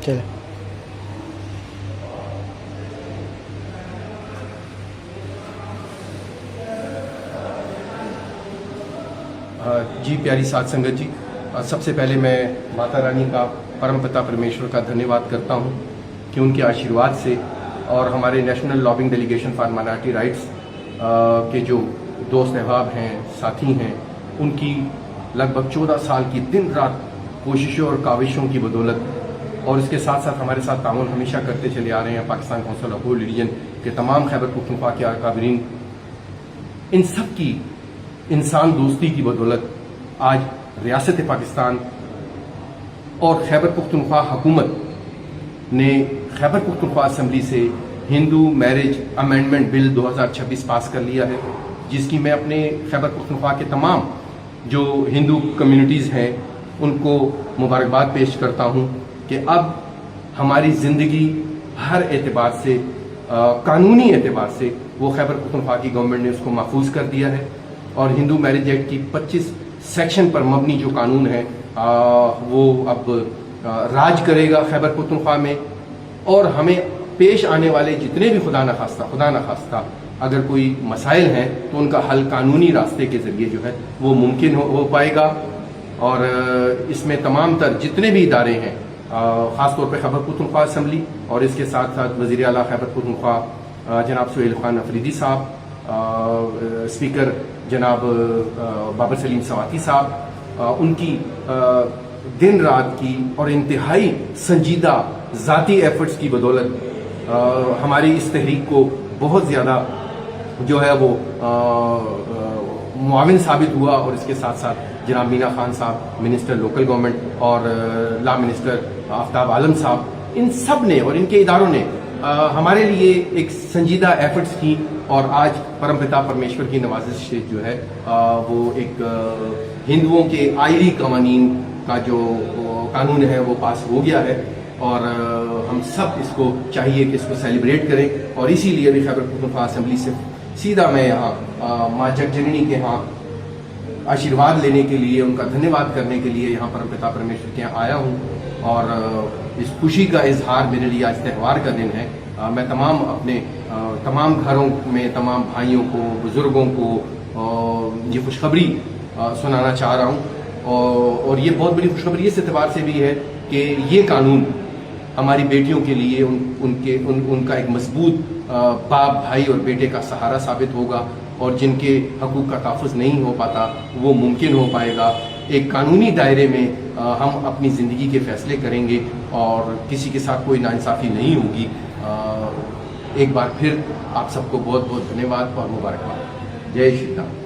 چلے جی پیاری ساتھ سنگت جی، سب سے پہلے میں ماتا رانی کا پرم پتا پرمیشور کا دھنیہ واد کرتا ہوں کہ ان کے آشیرواد سے اور ہمارے national lobbying delegation for minority rights کے جو دوست احباب ہیں، ساتھی ہیں، ان کی لگ بھگ 14 سال کی دن رات کوششوں اور کاوشوں کی بدولت اور اس کے ساتھ ساتھ ہمارے ساتھ تعاون ہمیشہ کرتے چلے آ رہے ہیں Pakistan council of whole religion کے تمام خیبر پختونخوا کے اکابرین، ان سب کی انسان دوستی کی بدولت آج ریاست پاکستان اور خیبر پختونخوا حکومت نے خیبر پختونخوا اسمبلی سے ہندو میرج امینڈمنٹ بل 2026 پاس کر لیا ہے، جس کی میں اپنے خیبر پختونخوا کے تمام جو ہندو کمیونٹیز ہیں ان کو مبارکباد پیش کرتا ہوں کہ اب ہماری زندگی ہر اعتبار سے قانونی اعتبار سے وہ خیبر پختونخوا کی گورنمنٹ نے اس کو محفوظ کر دیا ہے اور ہندو میرج ایکٹ کی 25 سیکشن پر مبنی جو قانون ہے وہ اب راج کرے گا خیبر پختونخوا میں، اور ہمیں پیش آنے والے جتنے بھی خدا نخواستہ اگر کوئی مسائل ہیں تو ان کا حل قانونی راستے کے ذریعے جو ہے وہ ممکن ہو پائے گا، اور اس میں تمام تر جتنے بھی ادارے ہیں خاص طور پہ خیبر پختونخوا اسمبلی اور اس کے ساتھ ساتھ وزیر اعلیٰ خیبر پختونخوا جناب سہیل خان افریدی صاحب، اسپیکر جناب بابر سلیم سواتی صاحب، ان کی دن رات کی اور انتہائی سنجیدہ ذاتی ایفرٹس کی بدولت ہماری اس تحریک کو بہت زیادہ جو ہے وہ معاون ثابت ہوا، اور اس کے ساتھ ساتھ جناب مینا خان صاحب منسٹر لوکل گورنمنٹ اور لا منسٹر آفتاب عالم صاحب، ان سب نے اور ان کے اداروں نے ہمارے لیے ایک سنجیدہ ایفرٹس کی، اور آج پرم پتا پرمیشور کی نوازش سے جو ہے وہ ایک ہندوؤں کے آئلی قوانین کا جو قانون ہے وہ پاس ہو گیا ہے، اور ہم سب اس کو چاہیے کہ اس کو سیلیبریٹ کریں، اور اسی لیے بھی خیبر پختونخوا اسمبلی سے سیدھا میں یہاں ماں جگ جننی کے ہاں آشیرواد لینے کے لیے، ان کا دھنیہ واد کرنے کے لیے یہاں پرم پتا پرمیشور کے یہاں آیا ہوں، اور اس خوشی کا اظہار میرے لیے آج تہوار کا دن ہے۔ میں اپنے تمام گھروں میں تمام بھائیوں کو، بزرگوں کو یہ خوشخبری سنانا چاہ رہا ہوں، اور یہ بہت بڑی خوشخبری اس اعتبار سے بھی ہے کہ یہ قانون ہماری بیٹیوں کے لیے ان کا ایک مضبوط باپ، بھائی اور بیٹے کا سہارا ثابت ہوگا، اور جن کے حقوق کا تحفظ نہیں ہو پاتا وہ ممکن ہو پائے گا۔ ایک قانونی دائرے میں ہم اپنی زندگی کے فیصلے کریں گے اور کسی کے ساتھ کوئی ناانصافی نہیں ہوگی۔ ایک بار پھر آپ سب کو بہت بہت دھنیہ واد اور مبارکباد۔ جے شری رام۔